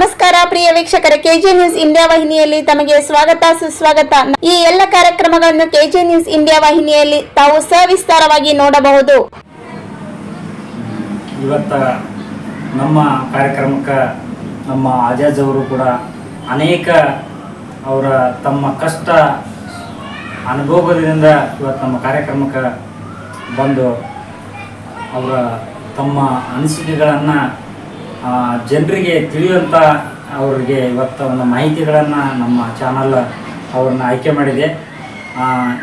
ನಮಸ್ಕಾರ ಪ್ರಿಯ ವೀಕ್ಷಕರೇ, K J news India ವಾಹಿನಿಯಲ್ಲಿ ತಮಗೆ ಸ್ವಾಗತ ಸುಸ್ವಾಗತ. ಈ ಎಲ್ಲ ಕಾರ್ಯಕ್ರಮಗಳನ್ನು ಕೆಜೆ ನ್ಯೂಸ್ ಇಂಡಿಯಾ ವಾಹಿನಿಯಲ್ಲಿ ತಾವು ಸವಿಸ್ತಾರವಾಗಿ ನೋಡಬಹುದು. ಇವತ್ತ ನಮ್ಮ ಕಾರ್ಯಕ್ರಮಕ್ಕೆ ನಮ್ಮ ಆಜಾಜ್ ಅವರು ಕೂಡ ಅನೇಕ ಅವರ ತಮ್ಮ ಕಷ್ಟ ಅನುಭವದಿಂದ ಇವತ್ತು ನಮ್ಮ ಕಾರ್ಯಕ್ರಮಕ್ಕೆ ಬಂದು ಅವರ ತಮ್ಮ ಅನಿಸಿಕೆಗಳನ್ನು ಜನರಿಗೆ ತಿಳಿಯುವಂಥ ಅವರಿಗೆ ಇವತ್ತು ಒಂದು ಮಾಹಿತಿಗಳನ್ನು ನಮ್ಮ ಚಾನಲ್ ಅವ್ರನ್ನ ಆಯ್ಕೆ ಮಾಡಿದೆ.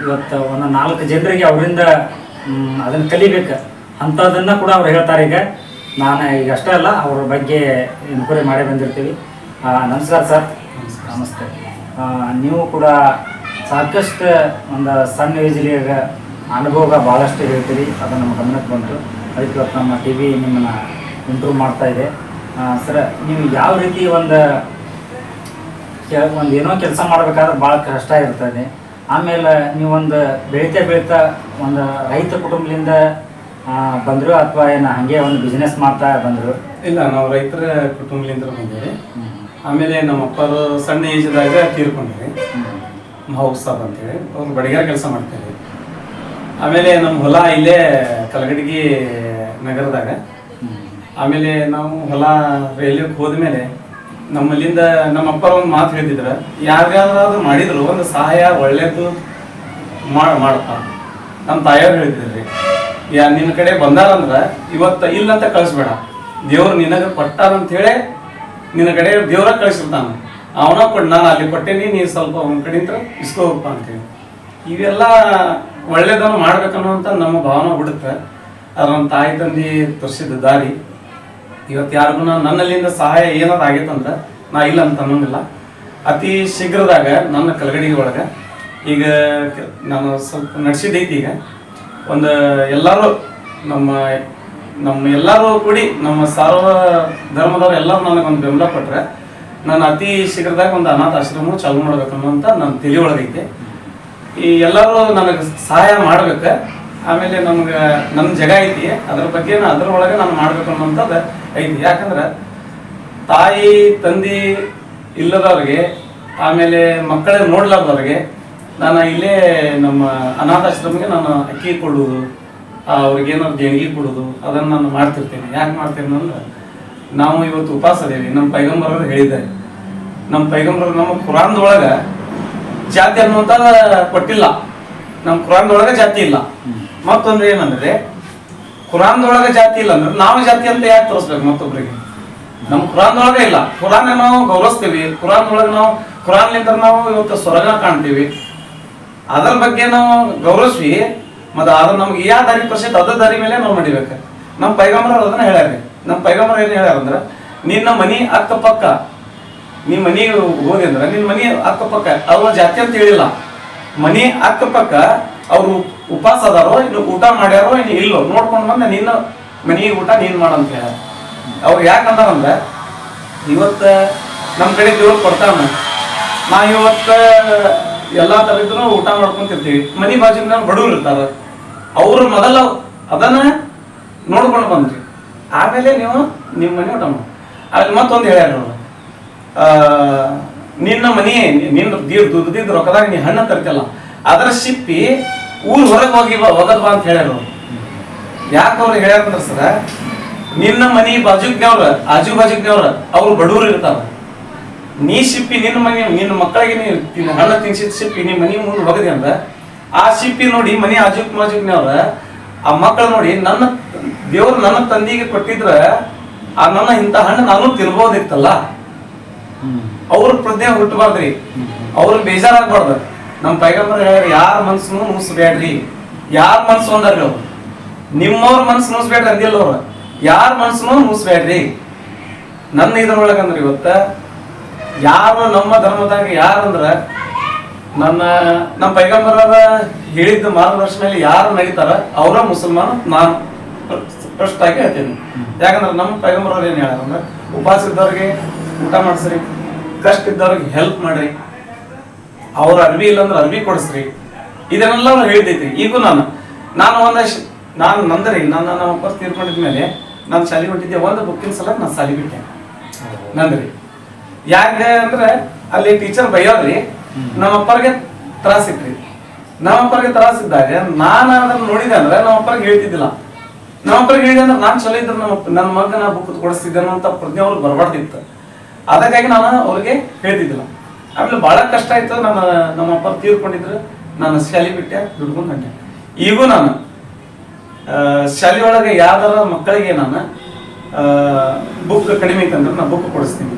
ಇವತ್ತು ಒಂದು 4 ಜನರಿಗೆ ಅವರಿಂದ ಅದನ್ನು ಕಲಿಬೇಕು ಅಂಥದ್ದನ್ನು ಕೂಡ ಅವ್ರು ಹೇಳ್ತಾರೆ. ಈಗ ನಾನು ಈಗ ಅಷ್ಟೇ ಅಲ್ಲ, ಅವ್ರ ಬಗ್ಗೆ ಎನ್ಕ್ವೈರಿ ಮಾಡೇ ಬಂದಿರ್ತೀವಿ. ನಮಸ್ಕಾರ ಸರ್. ನಮಸ್ತೆ. ನೀವು ಕೂಡ ಸಾಕಷ್ಟು ಒಂದು ಸಣ್ಣ ಏಜಲ್ಲಿಗ ಅನುಭವ ಭಾಳಷ್ಟು ಹೇಳ್ತೀರಿ, ಅದು ನಮ್ಮ ಗಮನಕ್ಕೆ ಬಂತು. ಅದಕ್ಕೆ ಇವತ್ತು ನಮ್ಮ ಟಿ ವಿ ನಿಮ್ಮನ್ನು ಇಂಪ್ರೂವ್ ಮಾಡ್ತಾ ಇದೆ. ಸರ್, ನೀವು ಯಾವ ರೀತಿ ಒಂದು ಏನೋ ಕೆಲಸ ಮಾಡಬೇಕಾದ್ರೆ ಭಾಳ ಕಷ್ಟ ಇರ್ತದೆ. ಆಮೇಲೆ ನೀವೊಂದು ಬೆಳೀತಾ ಒಂದು ರೈತ ಕುಟುಂಬದಿಂದ ಬಂದರು ಅಥವಾ ಏನು ಹಾಗೆ ಒಂದು ಬಿಸ್ನೆಸ್ ಮಾಡ್ತಾ ಬಂದರು? ಇಲ್ಲ, ನಾವು ರೈತರ ಕುಟುಂಬದಿಂದ ಬಂದೇವೆ. ಆಮೇಲೆ ನಮ್ಮ ಅಪ್ಪರು ಸಣ್ಣ ಏಜ್ದಾಗ ತೀರ್ಕೊಂಡಿರಿ, ಮಹಬೂಬ್ ಸಾಬ್ ಅಂತೇಳಿ. ಅವ್ರು ಬಡಿಗಾರ ಕೆಲಸ ಮಾಡ್ತಾರೆ. ಆಮೇಲೆ ನಮ್ಮ ಹೊಲ ಇಲ್ಲೇ ಕಲಗಡಗಿ ನಗರದಾಗ. ಆಮೇಲೆ ನಾವು ಹೊಲ ರೈಲ್ವೆಗೆ ಹೋದ್ಮೇಲೆ ನಮ್ಮಲ್ಲಿಂದ ನಮ್ಮ ಅಪ್ಪರ ಒಂದು ಮಾತು ಹೇಳ್ತಿದ್ರು, ಯಾರ್ಯಾರಾದ್ರೂ ಮಾಡಿದ್ರು ಒಂದು ಸಹಾಯ ಒಳ್ಳೇದು ಮಾಡಪ್ಪ. ನಮ್ಮ ತಾಯಿಯವ್ರು ಹೇಳ್ತಿದ್ರಿ, ನಿನ್ನ ಕಡೆ ಬಂದಾರಂದ್ರೆ ಇವತ್ತು ಇಲ್ಲಂತ ಕಳಿಸ್ಬೇಡ, ದೇವ್ರು ನಿನಗೆ ಕೊಟ್ಟಾರಂತ ಹೇಳಿ ನಿನ್ನ ಕಡೆ ದೇವ್ರ ಕಳಿಸಿರ್ತಾನ, ಅವನ ಕೊಟ್ಟು ನಾನು ಅಲ್ಲಿ ಕೊಟ್ಟೇನಿ, ನೀನು ಸ್ವಲ್ಪ ಅವನ ಕಡೆಯಿಂದ ಇಸ್ಕೋಬೇಕಪ್ಪ ಅಂತೇಳಿ. ಇವೆಲ್ಲ ಒಳ್ಳೇದನ್ನು ಮಾಡ್ಬೇಕನ್ನುವಂಥ ನಮ್ಮ ಭಾವನೆ ಬಿಡುತ್ತೆ. ಅದು ನಮ್ಮ ತಾಯಿ ತಂದೆ ತೋರಿಸಿದ ದಾರಿ. ಇವತ್ತು ಯಾರಿಗೂ ನನ್ನಲ್ಲಿಂದ ಸಹಾಯ ಏನಾದ್ರು ಆಗೈತಂದ್ರೆ ನಾ ಇಲ್ಲ ಅಂತ ಅನ್ನೋಂಗಿಲ್ಲ. ಅತಿ ಶೀಘ್ರದಾಗ ನನ್ನ ಕಲಗಡಿಗೆ ಒಳಗೆ ಈಗ ನಾನು ಸ್ವಲ್ಪ ನಡೆಸಿದ್ದೈತಿ. ಈಗ ಒಂದು ಎಲ್ಲರೂ ನಮ್ಮ ಎಲ್ಲರೂ ಕೂಡಿ ನಮ್ಮ ಸಾರ್ವ ಧರ್ಮದವ್ರು ಎಲ್ಲರೂ ನನಗೊಂದು ಬೆಂಬಲ ಕೊಟ್ಟರೆ ನಾನು ಅತಿ ಶೀಘ್ರದಾಗ ಒಂದು ಅನಾಥ ಆಶ್ರಮ ಚಾಲೂ ಮಾಡ್ಬೇಕನ್ನುವಂಥ ನನ್ನ ತಲೆ ಒಳಗೈತೆ. ಈ ಎಲ್ಲರೂ ನನಗೆ ಸಹಾಯ ಮಾಡ್ಬೇಕು. ಆಮೇಲೆ ನಮ್ಗೆ ನನ್ನ ಜಾಗ ಐತಿ, ಅದ್ರ ಬಗ್ಗೆ ಅದ್ರೊಳಗೆ ನಾನು ಮಾಡ್ಬೇಕು ಅನ್ನೋಂಥದ್ದು ಐತಿ. ಯಾಕಂದ್ರೆ ತಾಯಿ ತಂದೆ ಇಲ್ಲದವ್ರಿಗೆ, ಆಮೇಲೆ ಮಕ್ಕಳಿಗೆ ನೋಡ್ಲಾರ್ದವ್ರಿಗೆ ನಾನು ಇಲ್ಲೇ ನಮ್ಮ ಅನಾಥಾಶ್ರಮಕ್ಕೆ ನಾನು ಅಕ್ಕಿ ಕೊಡೋದು, ಅವ್ರಿಗೇನಾದ್ರು ದೇಣಿಗೆ ಕೊಡೋದು, ಅದನ್ನು ನಾನು ಮಾಡ್ತಿರ್ತೇನೆ. ಯಾಕೆ ಮಾಡ್ತೇನೆ ಅಂದ್ರೆ, ನಾವು ಇವತ್ತು ಉಪವಾಸ ಅದೇವಿ. ನಮ್ಮ ಪೈಗಂಬರವ್ರು ಹೇಳಿದ್ದಾರೆ, ನಮ್ಮ ಪೈಗಂಬರವ್ರು ನಮ್ಮ ಕುರಾನ್ದೊಳಗೆ ಜಾತಿ ಅನ್ನುವಂಥ ಕೊಟ್ಟಿಲ್ಲ. ನಮ್ಮ ಕುರಾನ್ದೊಳಗೆ ಜಾತಿ ಇಲ್ಲ. ಮತ್ತೊಂದು ಏನಂದ್ರೆ, ಕುರಾನ್ದೊಳಗೆ ಜಾತಿ ಇಲ್ಲ ಅಂದ್ರೆ ನಾವು ಜಾತಿ ಅಂತ ಯಾಕೆ ತೋರಿಸ್ಬೇಕು ಮತ್ತೊಬ್ಬರಿಗೆ? ನಮ್ಮ ಕುರಾನ್ದೊಳಗೆ ಇಲ್ಲ. ಕುರಾನ್ ನಾವು ಗೌರವಿಸ್ತೀವಿ. ಕುರಾನ್ದೊಳಗೆ ನಾವು ಕುರಾನ್ಲಿಂದ ನಾವು ಇವತ್ತು ಸ್ವರ್ಗ ಕಾಣ್ತೀವಿ. ಅದರ ಬಗ್ಗೆ ನಾವು ಗೌರವಿಸ್ವಿ. ಮತ್ತು ಅದು ನಮ್ಗೆ ಯಾವ ದಾರಿ ತೋರಿಸೈತೆ ಅದ ದಾರಿ ಮೇಲೆ ನಾವು ನಡಿಬೇಕು. ನಮ್ಮ ಪೈಗಂಬರ ಅದನ್ನ ಹೇಳ್ಯಾರ. ನಮ್ಮ ಪೈಗಂಬರ ಏನು ಹೇಳ್ಯಾರಂದ್ರೆ, ನಿನ್ನ ಮನಿ ಅಕ್ಕಪಕ್ಕ, ನೀ ಮನಿಗೆ ಹೋಗಿ ಅಂದ್ರೆ ನಿನ್ನ ಮನಿ ಅಕ್ಕಪಕ್ಕ, ಅವ್ರ ಜಾತಿ ಅಂತ ಹೇಳಿಲ್ಲ. ಮನಿ ಅಕ್ಕಪಕ್ಕ ಅವ್ರು ಉಪವಾಸ ಅದಾರೋ, ಇನ್ನು ಊಟ ಮಾಡ್ಯಾರೋ, ಇನ್ನು ಇಲ್ಲೋ ನೋಡ್ಕೊಂಡು ಬಂದ ನಿನ್ನ ಮನಿ ಊಟ ನೀನ್ ಮಾಡಂತ ಹೇಳ. ಅವ್ರು ಯಾಕಂದಾರಂದ್ರೆ, ಇವತ್ತು ನಮ್ಮ ಕಡೆ ದೇವ್ರು ಕೊಡ್ತಾನ, ನಾವು ಇವತ್ತು ಎಲ್ಲಾ ತರದ್ದು ಊಟ ಮಾಡ್ಕೊಂತಿರ್ತೀವಿ. ಮನಿ ಬಾಜುನ ಬಡವ್ರು ಇರ್ತಾರ, ಅವ್ರು ಮೊದಲ ಅದನ್ನ ನೋಡ್ಕೊಂಡು ಬಂದ್ರಿ, ಆಮೇಲೆ ನೀವು ನಿಮ್ಮ ಮನೆ ಊಟ ಮಾಡಿ. ಅಲ್ಲಿ ಮತ್ತೊಂದು ಹೇಳ್ಯಾರ, ನಿನ್ನ ಮನಿ ನಿನ್ನ ದುಡ್ದಿದ್ದ ರೊಕ್ಕದಾಗ ನೀ ಹಣ್ಣು ತರ್ತಿಲ್ಲ, ಅದರ ಶಿಪ್ಪಿ ಊರ್ ಹೊರಗೆ ಹೋಗದ್ ಬಾ ಅಂತ ಹೇಳ್ಯಾರ. ಯಾಕೆ ಅವ್ರು ಹೇಳ್ಯಾರಂದ್ರ ಸರ, ನಿನ್ನ ಮನಿ ಬಾಜುಗ್ನವ್ರ ಆಜು ಬಾಜುಗ್ನವ್ರ ಅವ್ರು ಬಡವ್ರು ಇರ್ತಾರ. ನೀ ಶಿಪ್ಪಿ ನಿನ್ನ ಮನಿ ನಿನ್ನ ಮಕ್ಕಳಿಗೆ ನೀ ಹಣ್ಣು ತಿನ್ಸಿದ ಶಿಪ್ಪಿ ನೀ ಮನಿ ಮುಂದೆ ಹೋಗದೆ ಅಂದ್ರ, ಆ ಶಿಪ್ಪಿ ನೋಡಿ ಮನಿ ಆಜುಕ್ ಮಾಜುಗ್ನವ್ರ ಆ ಮಕ್ಕಳು ನೋಡಿ, ನನ್ನ ದೇವ್ರು ನನ್ನ ತಂದೆಗೆ ಕೊಟ್ಟಿದ್ರ ಆ ನನ್ನ ಇಂಥ ಹಣ್ಣು ನಾನು ತಿನ್ಬೋದಿತ್ತಲ್ಲ. ಅವ್ರ ಪ್ರಜ್ಞೆ ಹುಟ್ಟಬಾರ್ದ್ರಿ, ಅವ್ರು ಬೇಜಾರಾಗ್ಬಾರ್ದು. ನಮ್ಮ ಪೈಗಂಬರ್ ಹೇಳ್ಯಾರ, ಯಾರ ಮನ್ಸನ್ನು ಮುಗಿಸ್ಬೇಡ್ರಿ. ಯಾರ ಮನ್ಸು ಅಂದಾರ್ರಿ ಅವ್ರು, ನಿಮ್ಮವ್ರ ಮನ್ಸು ಮುಗಿಸ್ಬೇಡ್ರಿ ಅಂದಿಲ್ಲ ಅವ್ರು, ಯಾರ ಮನ್ಸನ್ನು ಮುಗಿಸ್ಬೇಡ್ರಿ. ನನ್ನ ಇದ್ರೊಳಗಂದ್ರೆ ಇವತ್ತ ಯಾರು ನಮ್ಮ ಧರ್ಮದಾಗ ಯಾರಂದ್ರ ನಮ್ಮ ಪೈಗಂಬರ ಹೇಳಿದ್ದ ಮಾರ್ಗದರ್ಶನಲ್ಲಿ ಯಾರು ನಡೀತಾರ ಅವರ ಮುಸಲ್ಮಾನ ನಾನು ಫಸ್ಟಾಗಿ ಹೇಳ್ತೀನಿ. ಯಾಕಂದ್ರೆ ನಮ್ಮ ಪೈಗಂಬರವ್ರು ಏನ್ ಹೇಳ್ಯಾರಂದ್ರೆ, ಉಪವಾಸ ಇದ್ದವ್ರಿಗೆ ಊಟ ಮಾಡಿಸ್ರಿ, ಕಷ್ಟ ಇದ್ದವ್ರಿಗೆ ಹೆಲ್ಪ್ ಮಾಡ್ರಿ, ಅವ್ರ ಅರ್ವಿ ಇಲ್ಲಂದ್ರೆ ಅರ್ವಿ ಕೊಡಿಸ್ರಿ, ಇದನ್ನೆಲ್ಲ ಅವ್ರು ಹೇಳ್ತೈತಿ. ಈಗೂ ನಾನು ಒಂದಷ್ಟು ನಾನು ನಂದ್ರಿ ನನ್ನ ಅಪ್ಪ ತೀರ್ಕೊಂಡಿದ್ಮೇಲೆ ನಾನು ಶಾಲೆ ಬಿಟ್ಟಿದ್ದೆ. ಒಂದು ಬುಕ್ಕಿನ ಸಲ ನಾನು ಶಾಲೆ ಬಿಟ್ಟೆ ನಂದ್ರಿ. ಯಾಕೆ ಅಂದ್ರೆ ಅಲ್ಲಿ ಟೀಚರ್ ಬೈಯೋದ್ರಿ, ನಮ್ಮಪ್ಪರಿಗೆ ತ್ರಾಸಿತ್ರಿ. ನಮ್ಮಪ್ಪರಿಗೆ ತ್ರಾಸಿದ್ದಾಗ ನಾನು ಅದನ್ನ ನೋಡಿದೆ ಅಂದ್ರೆ ನಮ್ಮಪ್ಪರಿಗೆ ಹೇಳ್ತಿದ್ದಿಲ್ಲ. ನಮ್ಮಪ್ಪರಿಗೆ ಹೇಳಿದೆ ಅಂದ್ರೆ ನಾನು ಚಲೋ ಇದ್ರೆ ನನ್ನ ಮಗನ ಬುಕ್ ಕೊಡಿಸ್ತಿದ್ದೆ ಅಂತ ಪ್ರಜ್ಞೆ ಅವ್ರಿಗೆ ಬರಬಾರ್ದಿತ್ತು. ಅದಕ್ಕಾಗಿ ನಾನು ಅವ್ರಿಗೆ ಹೇಳ್ತಿದ್ದಿಲ್ಲ. ಆಮೇಲೆ ಬಹಳ ಕಷ್ಟ ಆಯ್ತು. ನಮ್ಮಪ್ಪ ತೀರ್ಕೊಂಡಿದ್ರು. ನಾನು ಶಾಲೆ ಬಿಟ್ಟೆ, ದುಡ್ಕೊಂಡು ಹೊಂಟೆ. ಈಗೂ ನಾನು ಶಾಲೆ ಒಳಗೆ ಯಾವ್ದಾರ ಮಕ್ಕಳಿಗೆ ನಾನು ಬುಕ್ ಕಡಿಮೆ ಐತಂದ್ರೆ ನಾನು ಬುಕ್ ಕೊಡಿಸ್ತೀನಿ,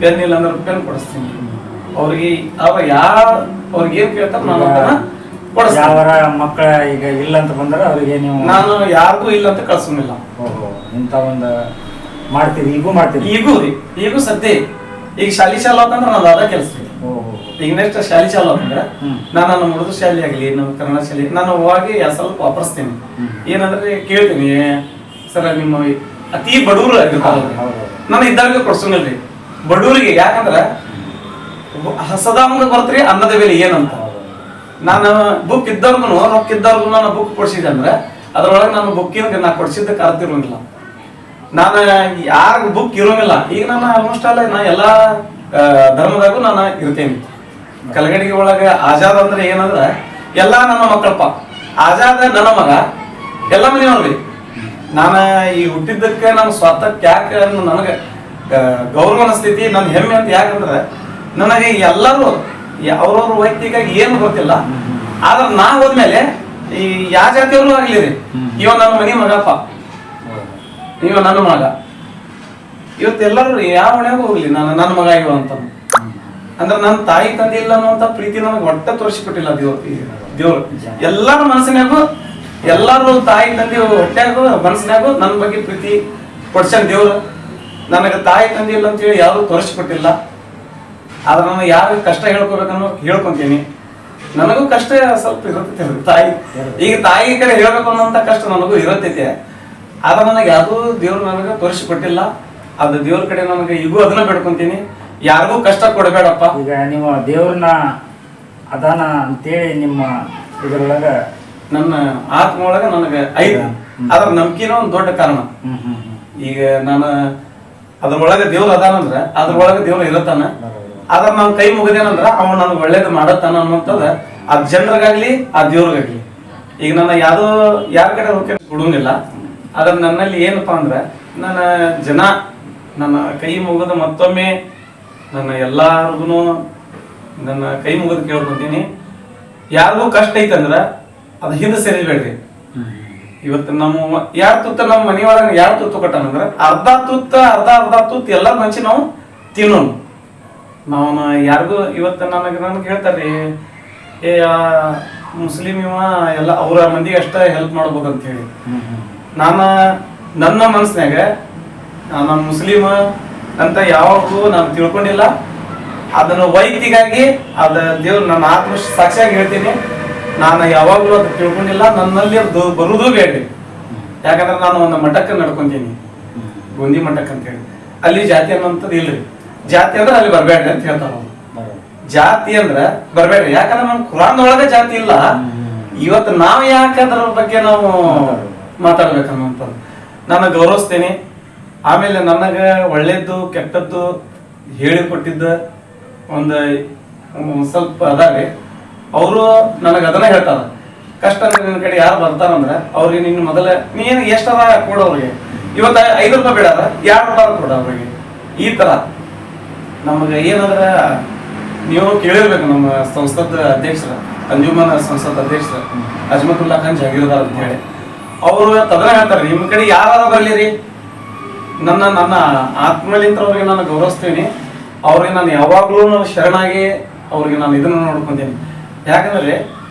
ಪೆನ್ ಇಲ್ಲ ಅಂದ್ರೆ ಪೆನ್ ಕೊಡಿಸ್ತೀನಿ. ಅವ್ರಿಗೆ ಅವ್ರಿಗೆ ಏನ್ ಕೇಳ್ತಾರೆ ನಾನು ಯಾವ ಮಕ್ಕಳ ಈಗ ಇಲ್ಲ ಅಂತ ಬಂದ್ರೆ ಅವ್ರಿಗೆ ನೀವು ನಾನು ಯಾರಿಗೂ ಇಲ್ಲ ಅಂತ ಕಳ್ಸೋಂಗಿಲ್ಲ. ಇಂಥ ಒಂದು ಮಾಡ್ತೀವಿ, ಈಗೂ ಸದ್ಯ ಈಗ ಶಾಲಿ ಚಾಲು ಅಂತಂದ್ರೆ ನಾನು ಅದ ಕೆಲಸ. ಈಗ ನೆಕ್ಸ್ಟ್ ಶಾಲಿ ಚಾಲು ಅಂತಂದ್ರೆ ನಾನು ನಮ್ಮ ಹುಡುಗ ಶಾಲೆ ಆಗ್ಲಿ, ನಮ್ಮ ಕನ್ನಡ ಶಾಲೆ ನಾನು ಹೋಗಿ ಸ್ವಲ್ಪ ವಾಪರಿಸ್ತೀನಿ. ಏನಂದ್ರೆ ಕೇಳ್ತೀನಿ, ಸರ್ ನಿಮ್ಮ ಅತಿ ಬಡವರು ಆಗಿರ್ತಾರ, ನಾನು ಇದ್ದಾಗ ಕೊಡ್ಸೋಂಗಿಲ್ರಿ ಬಡವರಿಗೆ. ಯಾಕಂದ್ರ ಹಸದಂಗ ಬರ್ತ್ರಿ ಅನ್ನದ ಬೆಲೆ ಏನಂತ. ನಾನು ಬುಕ್ ಇದ್ದವ್ರಿಗೂ ರೊಕ್ಕ ಇದ್ದವ್ರಿಗೂ ನಾನು ಬುಕ್ ಕೊಡ್ಸಿದ್ದೆ ಅಂದ್ರೆ ಅದ್ರೊಳಗೆ ನಾನು ಬುಕ್ಕಿನ ನಾ ಕೊಡ್ಸಿದ್ದಕ್ಕೆ ಅರ್ಥ ಇರೋಂಗಿಲ್ಲ. ನಾನು ಯಾರ ಬುಕ್ ಇರೋಂಗಿಲ್ಲ. ಈಗ ನಾನು ಆಲ್ಮೋಸ್ಟ್ ಅಲ್ಲ ನಾ ಎಲ್ಲಾ ಧರ್ಮದಾಗೂ ನಾನು ಇರ್ತೇನೆ. ಕಲಗಡಿಗೆ ಒಳಗೆ ಆಜಾದ್ ಅಂದ್ರೆ ಏನಂದ್ರ ಎಲ್ಲಾ ನನ್ನ ಮಕ್ಕಳಪ್ಪ. ಆಜಾದ್ ನನ್ನ ಮಗ, ಎಲ್ಲ ಮನೆಯವ್ರಿ. ನಾನು ಈ ಹುಟ್ಟಿದ್ದಕ್ಕೆ ನಾನು ಸ್ವಾತಕ್ಕೆ ಯಾಕೆ ನನಗೆ ಗೌರವ ಅನಿಸ್ತೈತಿ, ನನ್ನ ಹೆಮ್ಮೆ ಅಂತ. ಯಾಕಂದ್ರೆ ನನಗೆ ಎಲ್ಲರೂ ಅವ್ರವ್ರ ವೈಯಕ್ತಿಕ ಏನು ಗೊತ್ತಿಲ್ಲ. ಆದ್ರೆ ನಾ ಹೋದ್ಮೇಲೆ ಈ ಯಾವ ಜಾತಿಯವರು ಆಗ್ಲಿ ರೀ, ಇವ ನನ್ನ ಮನೆ ಮಗಪ್ಪ, ಇವ ನನ್ನ ಮಗ. ಇವತ್ತೆಲ್ಲರೂ ಯಾವ ಮನೆಯಾಗೂ ಹೋಗ್ಲಿ ನನ್ನ ಮಗ ಇವ ಅಂತ ಅಂದ್ರೆ ನನ್ನ ತಾಯಿ ತಂದೆ ಇಲ್ಲ ಅನ್ನುವಂತ ಪ್ರೀತಿ ನನಗೆ ಒಟ್ಟ ತೋರಿಸಿಕೊಟ್ಟಿಲ್ಲ ದೇವ್ರು. ಎಲ್ಲರ ಮನಸ್ಸಿನಾಗೂ, ಎಲ್ಲರೂ ತಾಯಿ ತಂದೆ ಹೊಟ್ಟೆಯಾಗೂ ಮನಸ್ಸಿನಾಗೂ ನನ್ನ ಬಗ್ಗೆ ಪ್ರೀತಿ ಕೊಡ್ಸಕ್ ದೇವ್ರು. ನನಗೆ ತಾಯಿ ತಂದೆ ಇಲ್ಲ ಅಂತೇಳಿ ಯಾರು ತೋರಿಸ್ಕೊಟ್ಟಿಲ್ಲ. ಆದ್ರೆ ನಾನು ಯಾವ ಕಷ್ಟ ಹೇಳ್ಕೊಬೇಕನ್ನೋ ಹೇಳ್ಕೊಂತೀನಿ. ನನಗೂ ಕಷ್ಟ ಸ್ವಲ್ಪ ಇರತೈತೆ ತಾಯಿ. ಈಗ ತಾಯಿ ಕಡೆ ಹೇಳ್ಬೇಕು ಅನ್ನೋಂಥ ಕಷ್ಟ ನನಗೂ ಇರತೈತೆ. ಆದ್ರೆ ನನಗೆ ಯಾವ್ದು ದೇವ್ರು ನನಗೆ ತೋರಿಸಿಕೊಟ್ಟಿಲ್ಲ. ಅದು ದೇವ್ರ ಕಡೆ ನನಗೆ ಈಗೂ ಅದನ್ನ ಬೇಡ್ಕೊಂತೀನಿ, ಯಾರಿಗೂ ಕಷ್ಟ ಕೊಡಬೇಡಪ್ಪ. ಈಗ ನೀವು ದೇವ್ರನ್ನ ಅದಾನ ಅಂತೇಳಿ ನಿಮ್ಮ ಇದ್ರೊಳಗ ನನ್ನ ಆತ್ಮ ಒಳಗ ನನಗೆ ಐದು. ಅದ್ರ ನಂಬಿಕೆನ ಒಂದು ದೊಡ್ಡ ಕಾರಣ. ಈಗ ನಾನು ಅದ್ರೊಳಗೆ ದೇವ್ರು ಅದಾನಂದ್ರ ಅದ್ರೊಳಗೆ ದೇವ್ರು ಇರತ್ತಾನ. ಆದ್ರ ನಾನು ಕೈ ಮುಗಿದೇನಂದ್ರ ಅವ ನನಗೆ ಒಳ್ಳೇದು ಮಾಡತ್ತಾನ ಅನ್ನೋಂಥದ್ದು ಆ ಜನರಿಗಾಗ್ಲಿ ಆ ದೇವ್ರಿಗಾಗ್ಲಿ. ಈಗ ನನ್ನ ಯಾರ ಕಡೆ ಹೋಗಿ ಕೊಡೋಂಗಿಲ್ಲ. ಆದ್ರೆ ನನ್ನಲ್ಲಿ ಏನಪ್ಪಾ ಅಂದ್ರೆ ನನ್ನ ಕೈ ಮುಗಿದ ಮತ್ತೊಮ್ಮೆ ನನ್ನ ಎಲ್ಲಾರ್ಗು ನನ್ನ ಕೈ ಮುಗಿದು ಕೇಳ್ಕೊಂತೀನಿ, ಯಾರಿಗೂ ಕಷ್ಟ ಐತಂದ್ರ ಅದು ಹಿಂದೆ ಸೇರಿಬೇಡ್ರಿ. ಇವತ್ತು ನಮ್ಮ ಯಾರ ತುತ್ತ ನಮ್ಮ ಮನೆಯೊಳಗ ಯಾರ ತುತ್ತು ಕೊಟ್ಟಾನಂದ್ರ ಅರ್ಧ ತುತ್ತು ಎಲ್ಲ ಮಂಚಿ ನಾವು ತಿನ್ನೋನು. ನಾವು ಯಾರಿಗೂ ಇವತ್ತು ನನಗೆ ಹೇಳ್ತಾರ್ರಿ, ಮುಸ್ಲಿಂ ಇವ ಎಲ್ಲ ಅವ್ರ ಮಂದಿಗೆ ಅಷ್ಟ ಹೆಲ್ಪ್ ಮಾಡ್ಬೋದು ಅಂತ ಹೇಳಿ. ನನ್ನ ಮನಸ್ಸಿನಾಗ ನಾನು ಮುಸ್ಲಿಮ್ ಅಂತ ಯಾವಾಗೂ ನಾನು ತಿಳ್ಕೊಂಡಿಲ್ಲ. ಅದನ್ನ ವೈಯಕ್ತಿಗಾಗಿ ಅದ ದೇವ್ರು ನನ್ನ ಆತ್ಮ ಸಾಕ್ಷಿಯಾಗಿ ಹೇಳ್ತೀನಿ, ನಾನು ಯಾವಾಗ್ಲೂ ಅದು ತಿಳ್ಕೊಂಡಿಲ್ಲ. ನನ್ನಲ್ಲಿ ಬರುವುದು ಬೇಡ್ರಿ. ಯಾಕಂದ್ರೆ ನಾನು ಒಂದು ಮಠಕ್ಕೆ ನಡ್ಕೊಂತೀನಿ, ಗೊಂದಿ ಮಠಕ್ಕೆ ಅಂತ ಹೇಳಿ. ಅಲ್ಲಿ ಜಾತಿ ಅನ್ನೋಂಥದ್ದು ಇಲ್ರಿ. ಜಾತಿ ಅಂದ್ರೆ ಅಲ್ಲಿ ಬರ್ಬೇಡ್ರಿ ಅಂತ ಹೇಳ್ತಾರ. ಜಾತಿ ಅಂದ್ರ ಬರ್ಬೇಡ್ರಿ. ಯಾಕಂದ್ರೆ ನಮ್ ಕುರಾನ್ ಒಳಗೆ ಜಾತಿ ಇಲ್ಲ. ಇವತ್ತು ನಾವ್ ಯಾಕೆ ಅದ್ರ ಬಗ್ಗೆ ನಾವು ಮಾತಾಡ್ಬೇಕನ್ನೋಂಥದ್ದು ನಾನು ಗೌರವಿಸ್ತೇನೆ. ಆಮೇಲೆ ನನಗೆ ಒಳ್ಳೇದ್ದು ಕೆಟ್ಟದ್ದು ಹೇಳಿಕೊಟ್ಟಿದ್ದ ಒಂದು ಸ್ವಲ್ಪ ಅದಾರೆ. ಅವರು ನನಗೆ ಅದನ್ನ ಹೇಳ್ತಾರ, ಕಷ್ಟ ನಿನ್ನ ಕಡೆ ಯಾರು ಬರ್ತಾರಂದ್ರ ಅವ್ರಿಗೆ ನಿನ್ನ ಮೊದಲ ನೀನು ಎಷ್ಟದ ಕೊಡ ಅವ್ರಿಗೆ. ಇವತ್ತು 5 ರೂಪಾಯಿ ಬೇಡ, 2 ರೂಪಾಯಿ ಕೊಡ ಅವ್ರಿಗೆ. ಈ ತರ ನಮಗೆ ಏನಂದ್ರ ನೀವು ಕೇಳಿರ್ಬೇಕು. ನಮ್ಮ ಸಂಸದ ಅಧ್ಯಕ್ಷರ, ಅಂಜುಮನ್ ಸಂಸದ ಅಧ್ಯಕ್ಷರ ಅಜ್ಮತುಲ್ಲಾ ಖಾನ್ ಜಹೀರ್ದಾರ್ ಅಂತ ಹೇಳಿ ಅವರು ಅದನ್ನ ಹೇಳ್ತಾರ್ರಿ, ನಿಮ್ಮ ಕಡೆ ಯಾರಾದ ಬರ್ಲಿರಿ, ನನ್ನ ಆತ್ಮಲಿಂತ ಅವ್ರಿಗೆ ನಾನು ಗೌರವಿಸ್ತೀನಿ. ಅವ್ರಿಗೆ ನಾನು ಯಾವಾಗ್ಲೂ ಶರಣಾಗಿ ಅವ್ರಿಗೆ ನಾನು ಇದನ್ನ ನೋಡ್ಕೊಂತೀನಿ. ಯಾಕಂದ್ರೆ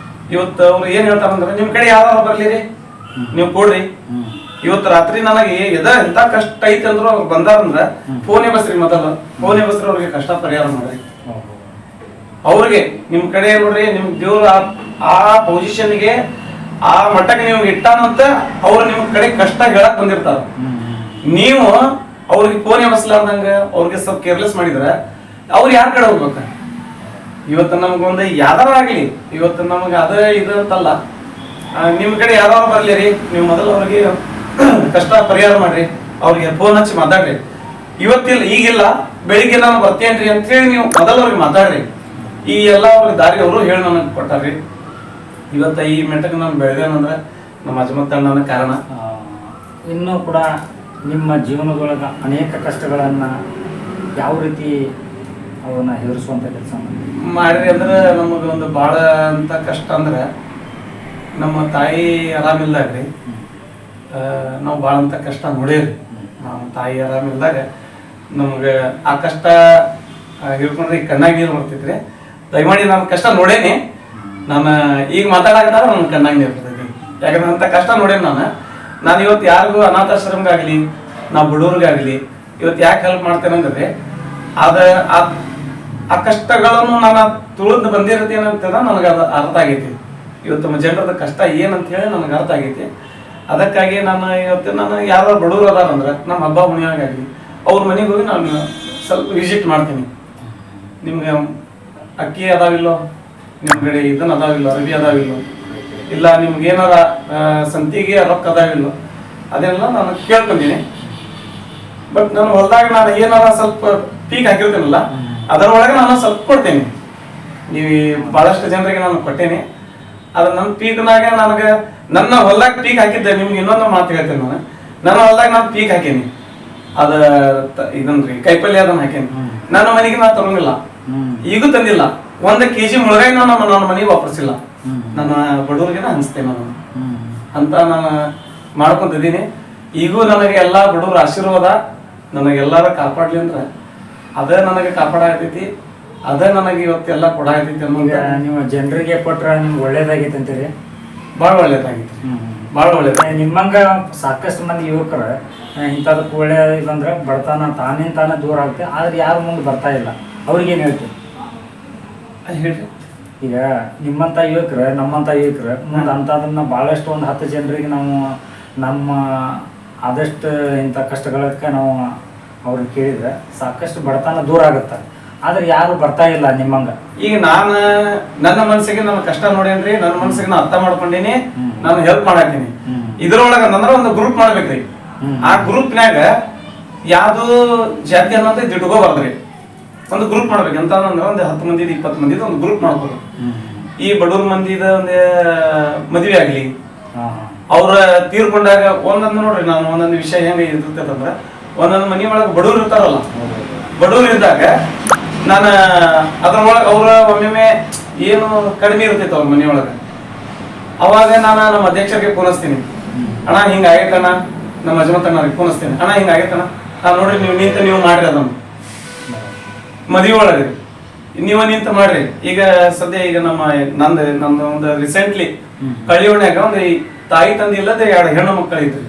ಇವತ್ತು ಅವ್ರು ಏನ್ ಹೇಳ್ತಾರಂದ್ರೆ, ನಿಮ್ ಕಡೆ ಯಾರು ಬರ್ಲಿರಿ, ನೀವು ಕೊಡ್ರಿ. ಇವತ್ತು ರಾತ್ರಿ ನನಗೆ ಎಂತ ಕಷ್ಟ ಐತಿ ಅಂದ್ರು ಅವ್ರು ಬಂದಾರಂದ್ರ ಫೋನ್ ಬಸ್ರಿ, ಮೊದಲು ಫೋನ್ ಬಸ್ರಿ, ಅವ್ರಿಗೆ ಕಷ್ಟ ಪರಿಹಾರ ಮಾಡ್ರಿ. ಅವ್ರಿಗೆ ನಿಮ್ ಕಡೆ ನೋಡ್ರಿ, ನಿಮ್ ದೇವ್ರು ಆ ಪೊಸಿಷನ್ಗೆ ಆ ಮಟ್ಟಕ್ಕೆ ನೀವು ಇಟ್ಟಾನಂತ ಅವ್ರು ನಿಮ್ ಕಡೆ ಕಷ್ಟ ಹೇಳಕ್ ಬಂದಿರ್ತಾರ. ನೀವು ಅವ್ರಿಗೆ ಫೋನ್ ಬಸ್ಲಾರ್ದಂಗ ಅವ್ರಿಗೆ ಸ್ವಲ್ಪ ಕೇರ್ಲೆಸ್ ಮಾಡಿದ್ರೆ ಅವ್ರು ಯಾರ ಕಡೆ ಹೋಗ್ಬೇಕ? ಇವತ್ತು ನಮಗೊಂದು ಯಾವ್ದಾರ ಆಗ್ಲಿ, ಇವತ್ತು ನಮಗೆ ಅದ ಇದು ಅಂತಲ್ಲ, ನಿಮ್ ಕಡೆ ಯಾವ್ದಾರು ಬರ್ಲಿರಿ, ನೀವು ಮೊದಲು ಅವ್ರಿಗೆ ಕಷ್ಟ ಪರಿಹಾರ ಮಾಡ್ರಿ, ಅವ್ರಿಗೆ ಫೋನ್ ಹಚ್ಚಿ ಮಾತಾಡ್ರಿ. ಇವತ್ತಿಲ್ಲ ಈಗಿಲ್ಲ, ಬೆಳಿಗ್ಗೆ ನಾನು ಬರ್ತೇನ್ರಿ ಅಂತ ಹೇಳಿ ನೀವು ಮೊದಲವ್ರಿಗೆ ಮಾತಾಡ್ರಿ. ಈ ಎಲ್ಲ ಅವ್ರಿಗೆ ದಾರಿ ಅವರು ಹೇಳಿ ನನಗೆ ಕೊಟ್ಟಾರ್ರಿ. ಇವತ್ತ ಈ ಮೆಟ್ಟಕ್ಕೆ ನಾನು ಬೆಳೆದೇನಂದ್ರೆ ನಮ್ಮ ಅಜ್ಮತ್ತಣ್ಣನ ಕಾರಣ. ಇನ್ನೂ ಕೂಡ ನಿಮ್ಮ ಜೀವನದೊಳಗೆ ಅನೇಕ ಕಷ್ಟಗಳನ್ನು ಯಾವ ರೀತಿ ಅವನ್ನ ಎದುರಿಸುವಂಥ ಕೆಲಸ ಮಾಡಿರಿ ಅಂದ್ರೆ ನಮಗೆ ಒಂದು ಭಾಳ ಅಂತ ಕಷ್ಟ ಅಂದ್ರೆ ನಮ್ಮ ತಾಯಿ ಆರಾಮಿಲ್ದಾಗ್ರಿ ನಾವು ಭಾಳ ಅಂತ ಕಷ್ಟ ನೋಡೇರಿ. ನಮ್ಮ ತಾಯಿ ಆರಾಮಿಲ್ದಾಗ ನಮ್ಗೆ ಆ ಕಷ್ಟ ಹಿಡ್ಕೊಂಡ್ರೆ ಈಗ ಕಣ್ಣಾಗ ನೀರು ಬರ್ತೈತ್ರಿ. ದಯಮಾಡಿ ನಾನು ಕಷ್ಟ ನೋಡೇನಿ, ನಾನು ಈಗ ಮಾತಾಡಕತ್ತಾರ ನನ್ನ ಕಣ್ಣಾಗ ನೀರು ಬರ್ತೈತಿ. ಯಾಕಂದ್ರೆ ಅಂತ ಕಷ್ಟ ನೋಡೇನಿ ನಾನು ಇವತ್ತು ಯಾರಿಗೂ ಅನಾಥಾಶ್ರಮಗಾಗಲಿ ನಾವು ಬಡವ್ರಿಗಾಗಲಿ ಇವತ್ತು ಯಾಕೆ ಹೆಲ್ಪ್ ಮಾಡ್ತೇನೆ ಅಂದ್ರೆ ಆ ಕಷ್ಟಗಳನ್ನು ನಾನು ತುಳಿದು ಬಂದಿರತ್ತೆ ಏನಂತದ ನನಗೆ ಅದು ಅರ್ಥ ಆಗೈತಿ. ಇವತ್ತು ನಮ್ಮ ಜನರದ ಕಷ್ಟ ಏನಂತ ಹೇಳಿ ನನಗೆ ಅರ್ಥ ಆಗೈತಿ. ಅದಕ್ಕಾಗಿ ನಾನು ಇವತ್ತು ನಾನು ಯಾರು ಬಡವರು ಅದಾರಂದ್ರೆ ನಮ್ಮ ಹಬ್ಬ ಹುಣಿಯಾಗಲಿ ಅವ್ರ ಮನೆಗೆ ಹೋಗಿ ನಾನು ಸ್ವಲ್ಪ ವಿಸಿಟ್ ಮಾಡ್ತೀನಿ. ನಿಮ್ಗೆ ಅಕ್ಕಿ ಅದಾವಿಲ್ಲೋ, ನಿಮ್ಮ ಕಡೆ ಇದನ್ನ ಅದಾವಿಲ್ಲೋ, ಅರಬಿ ಅದಾವಿಲ್ಲೋ, ಇಲ್ಲ ನಿಮ್ಗೆ ಏನಾರ ಸಂತಿಗೆ ರೊಕ್ಕ ಅದಾವಿಲ್ಲೋ, ಅದೆಲ್ಲ ನಾನು ಕೇಳ್ಕೊಂತೀನಿ. ಬಟ್ ನಾನು ಹೊಲದಾಗ ನಾನು ಏನಾರ ಸ್ವಲ್ಪ ಪೀಕ್ ಹಾಕಿರ್ತೀನಲ್ಲ ಅದರೊಳಗೆ ನಾನು ಸ್ವಲ್ಪ ಕೊಡ್ತೇನೆ. ನೀವು ಬಹಳಷ್ಟು ಜನರಿಗೆ ನಾನು ಕೊಟ್ಟೇನೆ. ಅದು ನನ್ನ ಪೀಕ್ನಾಗ ನನಗೆ ನನ್ನ ಹೊಲದಾಗ ಪೀಕ್ ಹಾಕಿದ್ದೆ. ನಿಮ್ಗೆ ಇನ್ನೊಂದು ಮಾತು ಹೇಳ್ತೇನೆ, ನನ್ನ ಹೊಲದಾಗ ನಾನು ಪೀಕ್ ಹಾಕೇನಿ. ಅದ ಇದನ್ರಿ ಕೈಪಲ್ಯ ಅದನ್ನ ಹಾಕೇನಿ. ನನ್ನ ಮನೆಗೆ ನಾನು ತಗೊಂಡಿಲ್ಲ, ಈಗೂ ತಂದಿಲ್ಲ. 1 kg ಮುಳಗಾಯಿ ನಾನು ನನ್ನ ಮನೆಗೆ ವಾಪರ್ಸಿಲ್ಲ. ನನ್ನ ಬಡವರಿಗೆ ಹಂಚ್ತೇನೆ ನಾನು ಅಂತ ನಾನು ಮಾಡ್ಕೊಂತಿದ್ದೀನಿ. ಈಗೂ ನನಗೆ ಎಲ್ಲಾ ಬಡವ್ರ ಆಶೀರ್ವಾದ ನನಗೆಲ್ಲಾರ ಕಾಪಾಡ್ಲಿ ಅಂದ್ರೆ ಅದೇ ನನಗೆ ಕಾಪಾಡತೈತಿ, ಅದೇ ನನಗೆ ಇವತ್ತೆಲ್ಲ ಕೊಡಾತೈತಿ ಅನ್ನೋದು. ನೀವು ಜನರಿಗೆ ಕೊಟ್ರೆ ನಿಮ್ಗೆ ಒಳ್ಳೇದಾಗೈತೆ ಅಂತೀರಿ? ಭಾಳ ಒಳ್ಳೇದಾಗೈತಿ, ಭಾಳ ಒಳ್ಳೇದ. ನಿಮ್ಮಂಗ ಸಾಕಷ್ಟು ಮಂದಿ ಯುವಕರು ಇಂಥದಕ್ಕೆ ಒಳ್ಳೆ ಇದಂದ್ರೆ ಬಡತನ ತಾನೇ ದೂರ ಆಗುತ್ತೆ. ಆದ್ರೆ ಯಾರು ಮುಂದೆ ಬರ್ತಾ ಇಲ್ಲ, ಅವ್ರಿಗೇನು ಹೇಳ್ತೀವಿ? ಹೇಳ್ರಿ. ಈಗ ನಿಮ್ಮಂಥ ಯುವಕರು ನಮ್ಮಂಥ ಯುವಕರು ಮುಂದೆ ಅಂಥದನ್ನ ಭಾಳಷ್ಟು ಒಂದು 10 ಜನರಿಗೆ ನಾವು ನಮ್ಮ ಆದಷ್ಟು ಇಂಥ ಕಷ್ಟಗಳಕ್ಕೆ ನಾವು ಅವ್ರಿಗೆ ಕೇಳಿದ್ರೆ ಸಾಕಷ್ಟು ಬಡತನ ದೂರ ಆಗುತ್ತೆ. ಆದ್ರೆ ಯಾರು ಬರ್ತಾ ಇಲ್ಲ ನಿಮ್ಮಂಗ. ಈಗ ನಾನು ನನ್ನ ಮನಸ್ಸಿಗೆ ನನ್ನ ಕಷ್ಟ ನೋಡೇನ್ರಿ, ನನ್ನ ಮನಸ್ಸಿಗೆ ನಾನು ಅರ್ಥ ಮಾಡ್ಕೊಂಡೀನಿ, ನಾನು ಹೆಲ್ಪ್ ಮಾಡಾತೀನಿ. ಇದ್ರೊಳಗ ಅಂದ್ರೆ ಒಂದು ಗ್ರೂಪ್ ಮಾಡ್ಬೇಕ್ರಿ. ಆ ಗ್ರೂಪ್ನ್ಯಾಗ ಯಾವ್ದು ಜಾತಿ ಅನ್ನೋದು ಇಟ್ಕೋಬಾರ್ದ್ರಿ. ಒಂದು ಗ್ರೂಪ್ ಮಾಡ್ಬೇಕು. ಎಂತ ಅಂದ್ರೆ ಒಂದು 10 ಮಂದಿ 20 ಮಂದಿ ಒಂದು ಗ್ರೂಪ್ ಮಾಡ್ಬೋದು. ಈ ಬಡವ್ರ ಮಂದಿದ ಒಂದು ಮದುವೆ ಆಗ್ಲಿ, ಅವ್ರ ತೀರ್ಕೊಂಡಾಗ ಒಂದೊಂದು ನೋಡ್ರಿ, ನಾನು ಒಂದೊಂದು ವಿಷಯ ಹೆಂಗ ಇರ್ತೈತಂದ್ರ ಒಂದೊಂದು ಮನಿ ಒಳಗೆ ಬಡವ್ರು ಇರ್ತಾರಲ್ಲ, ಬಡವ್ರು ಇದ್ದಾಗ ನಾನು ಅದ್ರೊಳಗೆ ಅವ್ರ ಒಮ್ಮೆ ಏನು ಕಡಿಮೆ ಇರ್ತೈತೆ ಅವ್ರ ಮನೆಯೊಳಗೆ. ಅವಾಗ ನಾನು ನಮ್ಮ ಅಧ್ಯಕ್ಷರಿಗೆ ಫೋನಿಸ್ತೀನಿ, ಅಣ್ಣ ಹಿಂಗ ಆಗೈತಣ್ಣ. ನಮ್ಮ ಅಜ್ಮತ್ತಣ್ಣವ್ರಿಗೆ ಫೋನಿಸ್ತೀನಿ, ಅಣ್ಣ ಹಿಂಗ ಆಗೈತಣ್ಣ, ನಾನು ನೋಡ್ರಿ ನೀವು ನಿಂತ ನೀವು ಮಾಡ್ರಿ ಅದನ್ನು ಮದುವೆ ಒಳಗೆ ನೀವ ನಿಂತ ಮಾಡ್ರಿ. ಈಗ ಸದ್ಯ ಈಗ ನಂದು ಒಂದು ರೀಸೆಂಟ್ಲಿ ಕಳಿಯೋಣ್ಯಾಗ ಒಂದು ತಾಯಿ ತಂದೆ ಇಲ್ಲದೆ 2 ಹೆಣ್ಣು ಮಕ್ಕಳು ಇದ್ರಿ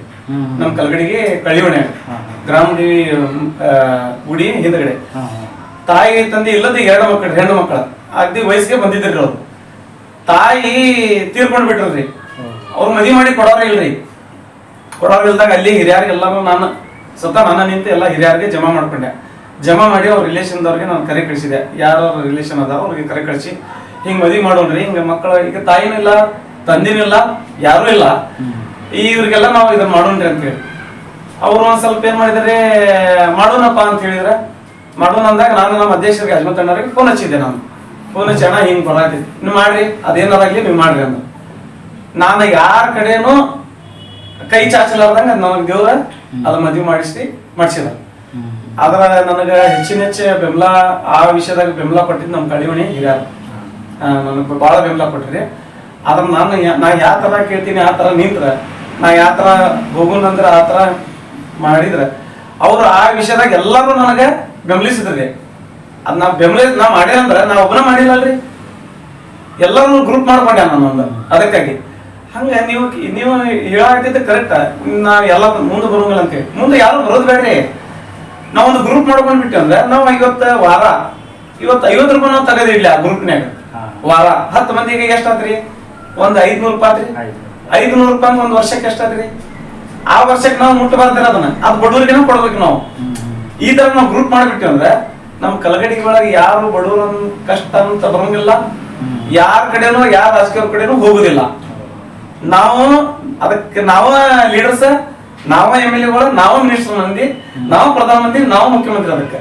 ನಮ್ ಕಲ್ಗಡಿಗೆ. ಕಳಿಯೋಣ್ಯಾಗ ಗ್ರಾಮ ದೇವಿ ಗುಡಿ ಹಿಂದಗಡೆ ತಾಯಿ ತಂದೆ ಇಲ್ಲದೆ 2 ಮಕ್ಕಳು ಹೆಣ್ಣು ಮಕ್ಕಳ ಅಗ್ದಿ ವಯಸ್ಸಿಗೆ ಬಂದಿದ್ರಿ. ಅವ್ರು ತಾಯಿ ತೀರ್ಕೊಂಡ್ ಬಿಟ್ರಿ. ಅವ್ರು ಮದುವೆ ಮಾಡಿ ಕೊಡೋರ ಇಲ್ರಿ. ಕೊಡೋರ ಇಲ್ದಾಗ ಅಲ್ಲಿ ಹಿರಿಯರಿಗೆಲ್ಲಾನು ನಾನು ಸ್ವತಃ ನನ್ನ ನಿಂತು ಎಲ್ಲ ಹಿರಿಯರಿಗೆ ಜಮಾ ಮಾಡ್ಕೊಂಡೆ. ಜಮಾ ಮಾಡಿ ಅವ್ರ ರಿಲೇಷನ್ದವ್ರಿಗೆ ನಾನು ಕರೆ ಕಳಿಸಿದೆ. ಯಾರು ರಿಲೇಷನ್ ಅದಾವ ಅವ್ರಿಗೆ ಕರೆ ಕಳಿಸಿ ಹಿಂಗ್ ಮದುವೆ ಮಾಡೋಣ್ರಿ, ಹಿಂಗ ಮಕ್ಕಳು ಈಗ ತಾಯಿನೂ ಇಲ್ಲ ತಂದಿನೂ ಇಲ್ಲ ಯಾರು ಇಲ್ಲ, ಇವ್ರಿಗೆಲ್ಲ ನಾವು ಇದನ್ನ ಮಾಡೋಣ್ರಿ ಅಂತ ಹೇಳಿ ಅವ್ರು ಒಂದ್ ಸ್ವಲ್ಪ ಏನ್ ಮಾಡಿದಾರೆ, ಮಾಡೋಣಪ್ಪ ಅಂತ ಹೇಳಿದ್ರೆ ಮಾಡೋಣ ಅಂದಾಗ ನಾನು ನಮ್ಮ ಅಧ್ಯಕ್ಷರಿಗೆ ಅಜ್ಮತ್ತಣ್ಣರಿಗೆ ಫೋನ್ ಹಚ್ಚಿದ್ದೆ. ನಾನು ಫೋನ್ ಹಚ್ಚಿ ಅಣ್ಣ ಹಿಂಗ್ ಬರತೈತಿ ನೀವು ಮಾಡ್ರಿ, ಅದೇನಾದಾಗ್ಲಿ ನೀವು ಮಾಡ್ರಿ ಅಂದ. ನಾನು ಯಾರ ಕಡೆನೂ ಕೈ ಚಾಚಲಾರ್ದಂಗ ನನಗೆ ದೇವ್ರ ಅದ ಮದುವೆ ಮಾಡಿಸಿದ. ಆದ್ರ ನನಗ ಹೆಚ್ಚಿನ ಬೆಂಬಲ ಆ ವಿಷಯದಾಗ ಬೆಂಬಲ ಕೊಟ್ಟಿದ್ ನಮ್ ಕಳಿವಣಿ ಹಿರಿಯರು ನನಗೆ ಬಹಳ ಬೆಂಬಲ ಕೊಟ್ರಿ. ಆದ್ರ ನಾ ಯಾವ ತರ ಕೇಳ್ತೀನಿ ಆ ತರ ನಿಂತ್ರ, ನಾ ಯಾವ ತರ ಹೋಗೋಣಂದ್ರ ಆ ತರ ಮಾಡಿದ್ರ ಅವ್ರು ಆ ವಿಷಯದಾಗ ಎಲ್ಲಾರು ನನಗೆ ಬೆಂಬಲಿಸಿದ್ರಿ. ಅದ್ ನಾ ನಾ ಮಾಡ್ಯಾರಂದ್ರ ನಾ ಒಬ್ಬನ ಮಾಡಿಲ್ಲಲ್ರಿ, ಎಲ್ಲರೂ ಗ್ರೂಪ್ ಮಾಡ್ಕೊಂಡೆ ನಾನೊಂದು. ಅದಕ್ಕಾಗಿ ಹಂಗ ನೀವು ಹೇಳಾಗ್ತಿದ್ದ ಕರೆಕ್ಟ್. ನಾವ್ ಎಲ್ಲ ಮುಂದೆ ಬರೋಂಗಿಲ್ಲ ಅಂತೇಳಿ ಮುಂದೆ ಯಾರು ಬರೋದು ಬೇಡ್ರಿ. ನಾವೊಂದು ಗ್ರೂಪ್ ಮಾಡ್ಕೊಂಡ್ಬಿಟ್ಟು ಅಂದ್ರೆ ನಾವು ಇವತ್ತು 50 ರೂಪಾಯಿ ನಾವು ತಗದಿಡ್ಲಿ ಆ ಗ್ರೂಪ್ನ್ಯಾಗ. ವಾರ 10 ಮಂದಿಗೆ ಎಷ್ಟಾತ್ರಿ? ಒಂದ್ 500 ರೂಪಾಯಿ ಆತ್ರಿ. 500 ರೂಪಾಯಿ ಒಂದ್ ವರ್ಷಕ್ಕೆ ಎಷ್ಟಾತ್ರಿ? ಆ ವರ್ಷಕ್ಕೆ ನಾವು ಮುಟ್ಟಬಾರ್ದಿರ ಅದನ್ನ, ಅದು ಬಡವರಿಗೆನ ಕೊಡ್ಬೇಕು ನಾವು. ಈ ತರ ನಾವು ಗ್ರೂಪ್ ಮಾಡ್ಬಿಟ್ಟು ಅಂದ್ರೆ ನಮ್ ಕಲಗಡಿ ಒಳಗೆ ಯಾರು ಬಡವ್ರ ಕಷ್ಟ ಅಂತ ಬರೋಂಗಿಲ್ಲ, ಯಾರ ಕಡೆನೂ ಯಾರ ರಾಜಕೀಯ ಕಡೆನೂ ಹೋಗುದಿಲ್ಲ. ನಾವು ಅದಕ್ಕೆ ನಾವ ಲೀಡರ್ಸ್ ನಾವು MLA ನಾವು ಮಿನಿಸ್ಟರ್ ಮಂದಿ, ನಾವು ಪ್ರಧಾನ ಮಂತ್ರಿ, ನಾವು ಮುಖ್ಯಮಂತ್ರಿ. ಅದಕ್ಕೆ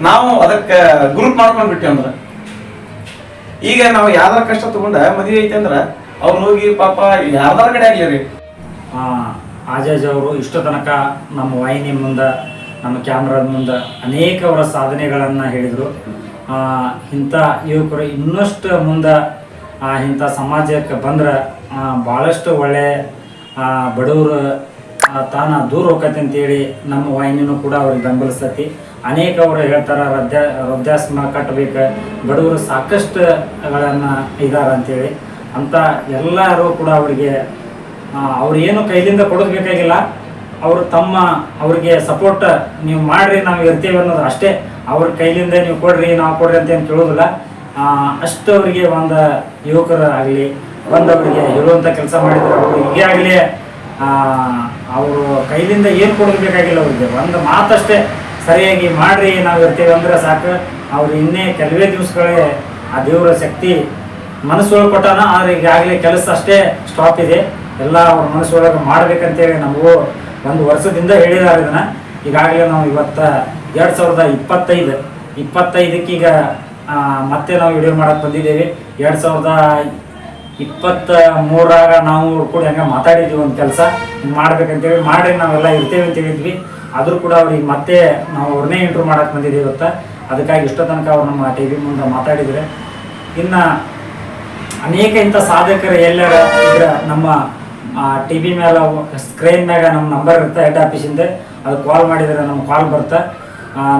ನಾವು ಅದಕ್ಕೆ ಗ್ರೂಪ್ ಮಾಡ್ಕೊಂಡ್ಬಿಟ್ಟಿ ಅಂದ್ರೆ ಈಗ ನಾವು ಯಾವ್ದಾರ ಕಷ್ಟ ತಗೊಂಡ ಮದುವೆ ಐತೆ ಅಂದ್ರ ಅವ್ರು ಹೋಗಿ ಪಾಪ ಯಾವ್ದಾರ ಕಡೆ ಆಗ್ಲಿ ರೀ. ಆಜಾಜ್ ಅವರು ಇಷ್ಟು ತನಕ ನಮ್ಮ ವಾಹಿನಿ ಮುಂದೆ, ನಮ್ಮ ಕ್ಯಾಮ್ರಾದ ಮುಂದೆ ಅನೇಕ ಅವರ ಸಾಧನೆಗಳನ್ನು ಹೇಳಿದರು. ಇಂಥ ಯುವಕರು ಇನ್ನಷ್ಟು ಮುಂದೆ ಇಂಥ ಸಮಾಜಕ್ಕೆ ಬಂದ್ರೆ ಭಾಳಷ್ಟು ಒಳ್ಳೆ ಬಡವರು ತಾನು ದೂರ ಹೋಗತ್ತೆ ಅಂತೇಳಿ ನಮ್ಮ ವಾಹಿನಿನೂ ಕೂಡ ಅವ್ರಿಗೆ ಬೆಂಬಲಿಸ್ತೈತಿ. ಅನೇಕ ಅವರು ಹೇಳ್ತಾರೆ ವೃದ್ಧಾಶ್ರಮ ಕಟ್ಟಬೇಕು, ಬಡವರು ಸಾಕಷ್ಟುಗಳನ್ನು ಇದ್ದಾರೆ ಅಂತೇಳಿ. ಅಂತ ಎಲ್ಲರೂ ಕೂಡ ಅವರಿಗೆ ಅವ್ರೇನು ಕೈಲಿಂದ ಕೊಡೋದು ಬೇಕಾಗಿಲ್ಲ, ಅವರು ಅವ್ರಿಗೆ ಸಪೋರ್ಟ್ ನೀವು ಮಾಡಿರಿ ನಾವು ಇರ್ತೀವಿ ಅನ್ನೋದು ಅಷ್ಟೇ. ಅವ್ರ ಕೈಲಿಂದ ನೀವು ಕೊಡ್ರಿ ನಾವು ಕೊಡ್ರಿ ಅಂತ ಏನು ಕೇಳೋದಿಲ್ಲ. ಅಷ್ಟು ಅವರಿಗೆ ಒಂದು ಯುವಕರು ಆಗಲಿ ಅವರಿಗೆ ಹೇಳುವಂಥ ಕೆಲಸ ಮಾಡಿದ್ರೆ ಅವರು ಹೀಗೆ ಆಗಲಿ ಅವರು ಕೈಲಿಂದ ಏನು ಕೊಡೋದು ಬೇಕಾಗಿಲ್ಲ. ಅವ್ರಿಗೆ ಒಂದು ಮಾತಷ್ಟೇ ಸರಿಯಾಗಿ ಮಾಡ್ರಿ ನಾವು ಇರ್ತೀವಿ ಅಂದ್ರೆ ಸಾಕು. ಅವ್ರು ಇನ್ನೇ ಕೆಲವೇ ದಿವಸಗಳೇ ಆ ದೇವರ ಶಕ್ತಿ ಮನಸ್ಸೊಳಗೆ ಕೊಟ್ಟಾನ. ಆದರೆ ಈಗಾಗಲೇ ಕೆಲಸ ಅಷ್ಟೇ ಸ್ಟಾಪ್ ಇದೆ. ಎಲ್ಲ ಅವ್ರ ಮನಸ್ಸೊಳಗೆ ಮಾಡ್ಬೇಕಂತೇಳಿ ನಮಗೂ ಒಂದು ವರ್ಷದಿಂದ ಹೇಳಿದ್ದಾರೆ. ಇದನ್ನು ಈಗಾಗಲೇ ನಾವು ಇವತ್ತು 2025 ಈಗ ಮತ್ತೆ ನಾವು ವಿಡಿಯೋ ಮಾಡಕ್ಕೆ ಬಂದಿದ್ದೇವೆ. 2023 ನಾವು ಕೂಡ ಹೆಂಗೆ ಮಾತಾಡಿದ್ವಿ ಒಂದು ಕೆಲಸ ಹಿಂಗೆ ಮಾಡ್ಬೇಕಂತೇಳಿ, ಮಾಡ್ರಿ ನಾವೆಲ್ಲ ಇರ್ತೇವೆ ಅಂತ ಹೇಳಿದ್ವಿ. ಆದರೂ ಕೂಡ ಅವ್ರಿಗೆ ಮತ್ತೆ ನಾವು ಅವ್ರನ್ನೇ ಇಂಟ್ರೂ ಮಾಡಕ್ಕೆ ಬಂದಿದ್ದೀವಿ ಇವತ್ತು. ಅದಕ್ಕಾಗಿ ಇಷ್ಟೋ ತನಕ ಅವ್ರು ನಮ್ಮ TV ಮುಂದೆ ಮಾತಾಡಿದರೆ. ಇನ್ನು ಅನೇಕ ಇಂಥ ಸಾಧಕರು ಎಲ್ಲರ ಇದ್ರೆ ನಮ್ಮ TV ಮೇಲೆ ಸ್ಕ್ರೀನ್ ಮ್ಯಾಗ ನಮ್ಮ ನಂಬರ್ ಇರುತ್ತೆ ಹೆಡ್ ಆಫೀಸಿಂದ. ಅದು ಕಾಲ್ ಮಾಡಿದರೆ ನಮ್ಮ ಕಾಲ್ ಬರ್ತಾ.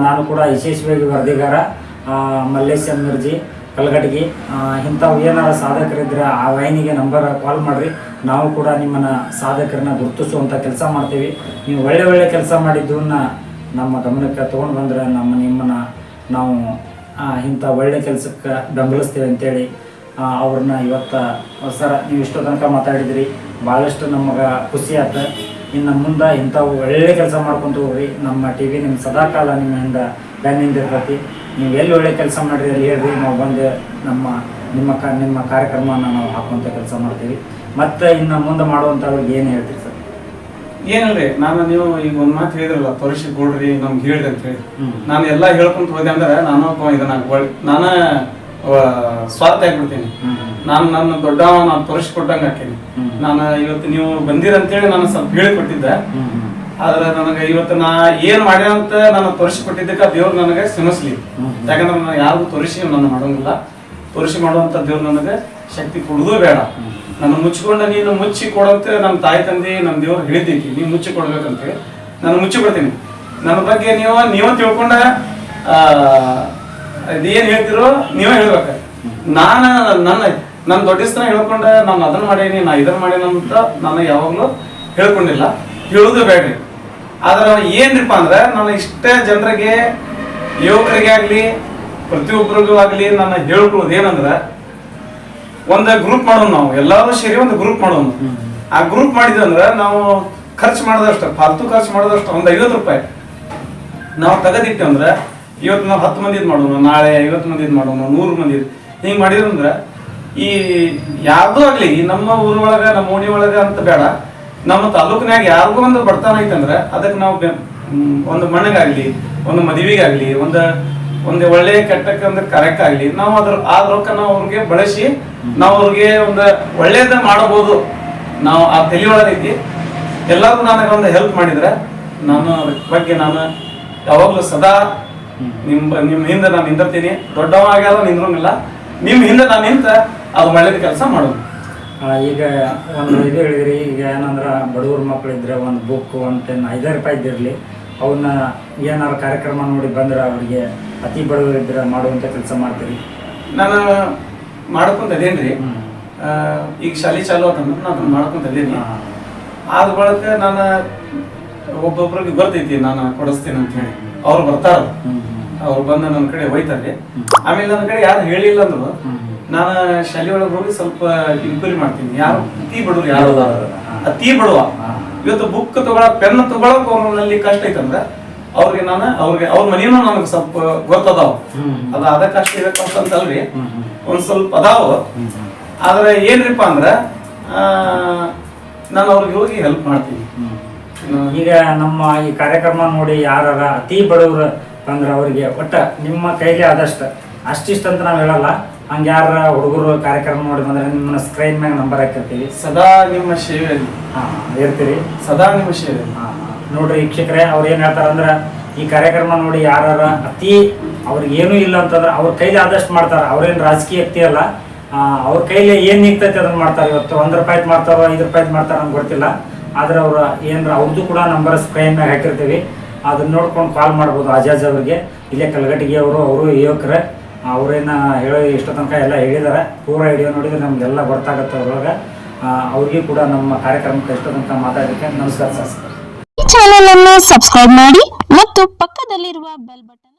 ನಾನು ಕೂಡ ಯಶಸ್ವಿಯಾಗಿ ವರದಿಗಾರ ಮಲ್ಲೇಶ್ ಮಿರ್ಜಿ ಕಲ್ಗಡ್ಗಿ. ಇಂಥವು ಏನಾರ ಸಾಧಕರಿದ್ರೆ ಆ ವಾಹಿನಿಗೆ ನಂಬರ್ ಕಾಲ್ ಮಾಡಿರಿ. ನಾವು ಕೂಡ ನಿಮ್ಮನ್ನು ಸಾಧಕರನ್ನ ಗುರುತಿಸುವಂಥ ಕೆಲಸ ಮಾಡ್ತೀವಿ. ನೀವು ಒಳ್ಳೆ ಕೆಲಸ ಮಾಡಿದ್ದನ್ನ ನಮ್ಮ ಗಮನಕ್ಕೆ ತೊಗೊಂಡು ಬಂದರೆ ನಿಮ್ಮನ್ನು ನಾವು ಇಂಥ ಒಳ್ಳೆ ಕೆಲಸಕ್ಕೆ ಬೆಂಬಲಿಸ್ತೀವಿ ಅಂತೇಳಿ ಅವ್ರನ್ನ ಇವತ್ತು ಸರ ನೀವು ಇಷ್ಟೋ ತನಕ ಮಾತಾಡಿದ್ರಿ. ಭಾಳಷ್ಟು ನಮಗೆ ಖುಷಿ ಆಯ್ತು. ಇನ್ನು ಮುಂದೆ ಇಂಥವು ಒಳ್ಳೆ ಕೆಲಸ ಮಾಡ್ಕೊತ ಹೋಗ್ರಿ. ನಮ್ಮ TV ನಿಮ್ಮ ಸದಾಕಾಲ ನಿಮ್ಮಿಂದ ಬೆನ್ನಿಂದ ಇರ್ತೈತಿ. ನೀವು ಎಲ್ಲಿ ಒಳ್ಳೆ ಕೆಲಸ ಮಾಡಿರಿ ಅಲ್ಲಿ ಹೇಳ್ರಿ, ನಾವು ಬಂದು ನಿಮ್ಮ ಕಾರ್ಯಕ್ರಮವನ್ನು ನಾವು ಹಾಕುವಂಥ ಕೆಲಸ ಮಾಡ್ತೀವಿ. ಮತ್ತು ಇನ್ನು ಮುಂದೆ ಮಾಡುವಂಥವ್ರಿಗೆ ಏನು ಹೇಳ್ತೀರಿ ಸರ್? ಏನಲ್ರಿ, ನೀವು ಈಗ ಒಂದು ಮಾತು ಹೇಳಿದ್ರಲ್ಲ, ತೋರಿಸಿ ಕೊಡ್ರಿ ನಮ್ಗೆ ಹೇಳಿದೆ ಅಂತ ಹೇಳಿ. ನಾನು ಎಲ್ಲ ಹೇಳ್ಕೊಂತ ಹೋದೆ ಅಂದ್ರೆ ನಾನು ಸ್ವಾರ್ಥ ಆಗ್ಬಿಡ್ತೀನಿ. ನಾನು ನನ್ನ ದೊಡ್ಡವ ನಾನು ತೋರಿಸ್ಕೊಟ್ಟಂಗೆ ಹಾಕೀನಿ. ನಾನು ಇವತ್ತು ನೀವು ಬಂದಿರಂತೇಳಿ ನಾನು ಸ್ವಲ್ಪ ಹೇಳಿಕೊಟ್ಟಿದ್ದೆ. ಆದ್ರೆ ನನಗೆ ಇವತ್ತು ನಾ ಏನ್ ಮಾಡ್ಯಾರಂತ ನಾನು ತೋರಿಸಿಕೊಟ್ಟಿದ್ದಕ್ಕೆ ದೇವ್ರು ನನಗೆ ಶ್ರಮಿಸ್ಲಿ. ಯಾಕಂದ್ರೆ ನಾನು ಯಾರಿಗೂ ತೋರಿಸಿ ನಾನು ಮಾಡೋಂಗಿಲ್ಲ. ತೋರಿಸಿ ಮಾಡುವಂತ ದೇವ್ರು ನನಗೆ ಶಕ್ತಿ ಕೊಡುದು ಬೇಡ. ನಾನು ಮುಚ್ಚಿಕೊಂಡ ನೀನು ಮುಚ್ಚಿ ಕೊಡಂತ ನಮ್ಮ ತಾಯಿ ತಂದೆ ನಮ್ಮ ದೇವ್ರು ಹೇಳಿದ್ದೈತಿ, ನೀವು ಮುಚ್ಚಿ ಕೊಡ್ಬೇಕಂತೇಳಿ ನಾನು ಮುಚ್ಚಿ ಕೊಡ್ತೀನಿ. ನನ್ನ ಬಗ್ಗೆ ನೀವು ತಿಳ್ಕೊಂಡ ಇದೇನ್ ಹೇಳ್ತಿರೋ ನೀವೇ ಹೇಳ್ಬೇಕ. ನನ್ನ ದೊಡ್ಡಸ್ತನ ಹೇಳ್ಕೊಂಡ ನಾನು ಅದನ್ನ ಮಾಡೀನಿ ನಾ ಇದನ್ನ ಮಾಡೀನಿ ಅಂತ ನಾನು ಯಾವಾಗ್ಲೂ ಹೇಳ್ಕೊಂಡಿಲ್ಲ, ಹೇಳುದು ಬೇಡ್ರಿ. ಆದ್ರೆ ಏನ್ರಿಪ್ಪ ಅಂದ್ರೆ ನಾನು ಇಷ್ಟೇ ಜನರಿಗೆ ಯುವಕರಿಗೆ ಆಗ್ಲಿ ಪ್ರತಿಯೊಬ್ಬರಿಗೂ ಆಗ್ಲಿ ನಾನು ಹೇಳ್ಕೊಳ್ಳೋದು ಏನಂದ್ರೆ, ಒಂದು ಗ್ರೂಪ್ ಮಾಡೋಣ. ನಾವು ಎಲ್ಲರೂ ಸೇರಿ ಒಂದು ಗ್ರೂಪ್ ಮಾಡೋಣ. ಆ ಗ್ರೂಪ್ ಮಾಡಿದಂದ್ರೆ ನಾವು ಖರ್ಚು ಮಾಡೋದಷ್ಟು ಫಾಲ್ತು ಖರ್ಚು ಮಾಡೋದಷ್ಟು ಒಂದು 50 ರೂಪಾಯಿ ನಾವು ತೆಗೆದಿಟ್ಟು ಅಂದ್ರೆ ಇವತ್ತು ನಾವು 10 ಮಂದಿದ್ ಮಾಡೋಣ, ನಾಳೆ 50 ಮಂದಿದ್ ಮಾಡೋಣ, 100 ಮಂದಿ ಹಿಂಗೆ ಮಾಡಿದ್ರಂದ್ರೆ ಈ ಯಾರ್ದು ಆಗ್ಲಿ ನಮ್ಮ ಊರೊಳಗ ನಮ್ಮ ಓಣಿ ಒಳಗ ಅಂತ ಬೇಡ, ನಮ್ಮ ತಾಲೂಕಿನಾಗ ಯಾರಿಗೂ ಒಂದು ಬಡತನ ಐತಂದ್ರೆ ಅದಕ್ಕೆ ನಾವು ಒಂದು ಮಣ್ಣಗಾಗ್ಲಿ ಒಂದು ಮದುವೆಗಾಗ್ಲಿ ಒಂದು ಒಳ್ಳೆ ಕೆಟ್ಟಕ್ಕೆ ಒಂದು ಕಾರ್ಯಕ್ಕಾಗ್ಲಿ ನಾವು ಆ ರೊಕ್ಕ ನಾವು ಅವ್ರಿಗೆ ಬಳಸಿ ನಾವು ಅವ್ರಿಗೆ ಒಂದು ಒಳ್ಳೇದ ಮಾಡಬಹುದು. ನಾವು ಆ ತಲೆ ಒಳಗೈತಿ. ಎಲ್ಲರೂ ನನಗೆ ಒಂದು ಹೆಲ್ಪ್ ಮಾಡಿದ್ರೆ ನಾನು ಅದ್ರ ಬಗ್ಗೆ ನಾನು ಯಾವಾಗ್ಲೂ ಸದಾ ನಿಮ್ಮ ಹಿಂದೆ ನಾನು ನಿಂದಿರ್ತೀನಿ. ದೊಡ್ಡವ ಆಗ್ಯಾರ ನಿಂದ್ರಂಗಿಲ್ಲ, ನಿಮ್ಮ ಹಿಂದೆ ನಾನು ನಿಂತ ಅದು ಒಳ್ಳೇದ ಕೆಲಸ ಮಾಡೋದು. ಈಗ ಒಂದು ಇದು ಹೇಳಿದ್ರಿ, ಈಗ ಏನಂದ್ರೆ ಬಡವ್ರ ಮಕ್ಕಳಿದ್ರೆ ಒಂದು ಬುಕ್ ಒಂದು 5 ರೂಪಾಯಿ ಇದ್ದಿರಲಿ ಅವನ್ನ ಏನಾರು ಕಾರ್ಯಕ್ರಮ ನೋಡಿ ಬಂದ್ರೆ ಅವ್ರಿಗೆ ಅತಿ ಬಡವರಿದ್ರೆ ಮಾಡುವಂಥ ಕೆಲಸ ಮಾಡ್ತೀರಿ. ನಾನು ಮಾಡ್ಕೊಂತದೇನ್ರಿ, ಈಗ ಶಾಲೆ ಚಾಲು ಆತಂದ್ರೆ ನಾನು ಮಾಡ್ಕೊಂತದೇನಿ. ಆದ ಬಳಿಕ ನಾನು ಒಬ್ಬೊಬ್ರಿಗೆ ಬರ್ತೈತಿ ನಾನು ಕೊಡಿಸ್ತೀನಿ ಅಂತ ಹೇಳಿ ಅವ್ರು ಬರ್ತಾರ. ಅವ್ರು ಬಂದು ನನ್ನ ಕಡೆ ಹೋಯ್ತಾರೆ. ಆಮೇಲೆ ನನ್ನ ಕಡೆ ಯಾರು ಹೇಳಿಲ್ಲ ಅಂದ್ರು ನಾನು ಶಾಲೆ ಒಳಗೆ ಹೋಗಿ ಸ್ವಲ್ಪ ಇನ್ಕ್ವೈರಿ ಮಾಡ್ತೀನಿ. ಯಾರು ಅತಿ ಬಡವ್ರು ಯಾರು ಅತಿ ಬಡವ ಇವತ್ತು ಬುಕ್ ತಗೊಳಕ್ ಪೆನ್ ತಗೊಳಕ್ ಅವ್ರಲ್ಲಿ ಕಷ್ಟ ಐತಂದ್ರೆ ಅವ್ರಿಗೆ ಅವ್ರ ಮನೇನು ನನಗೆ ಸ್ವಲ್ಪ ಗೊತ್ತದಾವ. ಅದ ಕಷ್ಟ ಇರಬೇಕಂತಲ್ರಿ, ಒಂದ್ ಸ್ವಲ್ಪ ಅದಾವ. ಆದ್ರೆ ಏನ್ರಿಪ್ಪ ಅಂದ್ರ ನಾನು ಅವ್ರಿಗೆ ಹೋಗಿ ಹೆಲ್ಪ್ ಮಾಡ್ತೀನಿ. ಈಗ ನಮ್ಮ ಈ ಕಾರ್ಯಕ್ರಮ ನೋಡಿ ಯಾರ ಅತಿ ಬಡವರು ಬಂದ್ರೆ ಅವರಿಗೆ ಒಟ್ಟ ನಿಮ್ಮ ಕೈಲಿ ಆದಷ್ಟು ಅಷ್ಟಿಷ್ಟ ಅಂತ ನಾವು ಹೇಳಲ್ಲ. ಹಂಗೆ ಯಾರ ಹುಡುಗರು ಕಾರ್ಯಕ್ರಮ ನೋಡಿ ಬಂದ್ರೆ ನಿಮ್ಮ ಸ್ಕ್ರೀನ್ ಮ್ಯಾಗ ನಂಬರ್ ಹಾಕಿರ್ತೀವಿ. ಸದಾ ನಿಮ್ಮ ಸೇವೆಯಲ್ಲಿ ಇರ್ತೀರಿ. ಸದಾ ನಿಮ್ಮ ಸೇವೆಯಲ್ಲಿ. ನೋಡ್ರಿ ವೀಕ್ಷಕರೇ, ಅವ್ರು ಏನು ಹೇಳ್ತಾರಂದ್ರೆ ಈ ಕಾರ್ಯಕ್ರಮ ನೋಡಿ ಯಾರ ಅತಿ ಅವ್ರಿಗೆ ಏನೂ ಇಲ್ಲ ಅಂತಂದ್ರೆ ಅವ್ರ ಕೈಲಿ ಆದಷ್ಟು ಮಾಡ್ತಾರೆ. ಅವ್ರೇನು ರಾಜಕೀಯ ವ್ಯಕ್ತಿ ಅಲ್ಲ, ಅವ್ರ ಕೈಲಿ ಏನು ನಿಗ್ತೈತೆ ಅದನ್ನ ಮಾಡ್ತಾರೆ. ಇವತ್ತು 1 ರೂಪಾಯಿ ಮಾಡ್ತಾರೋ 5 ರೂಪಾಯಿ ಮಾಡ್ತಾರೋ ನಮ್ಗೆ ಗೊತ್ತಿಲ್ಲ. ಆದ್ರೆ ಅವ್ರು ಏನಾರ ಅವ್ರದ್ದು ಕೂಡ ನಂಬರ್ ಸ್ಕ್ರೀನ್ ಮ್ಯಾಗ ಹಾಕಿರ್ತೀವಿ. ಅದನ್ನ ನೋಡ್ಕೊಂಡು ಕಾಲ್ ಮಾಡ್ಬೋದು ಆಜಾಜ್ ಅವ್ರಿಗೆ. ಇಲ್ಲೇ ಕಲಗಟ್ಟಿಗೆ ಅವರು ಯುವಕರೇ. ಅವ್ರೇನ ಹೇಳೋ ಇಷ್ಟ ತನಕ ಎಲ್ಲ ಹೇಳಿದ್ದಾರೆ. ಪೂರ ವಿಡಿಯೋ ನೋಡಿದ್ರೆ ನಮಗೆಲ್ಲ ಗೊತ್ತಾಗುತ್ತೆ ಅವ್ರೊಳಗೆ. ಅವ್ರಿಗೂ ಕೂಡ ನಮ್ಮ ಕಾರ್ಯಕ್ರಮಕ್ಕೆ ಇಷ್ಟ ತನಕ ಮಾತಾಡಲಿಕ್ಕೆ ನಮಸ್ಕಾರ ಸರ್. ಈ ಚಾನೆಲ್ ಅನ್ನು ಸಬ್ಸ್ಕ್ರೈಬ್ ಮಾಡಿ ಮತ್ತು ಪಕ್ಕದಲ್ಲಿರುವ ಬೆಲ್ ಬಟನ್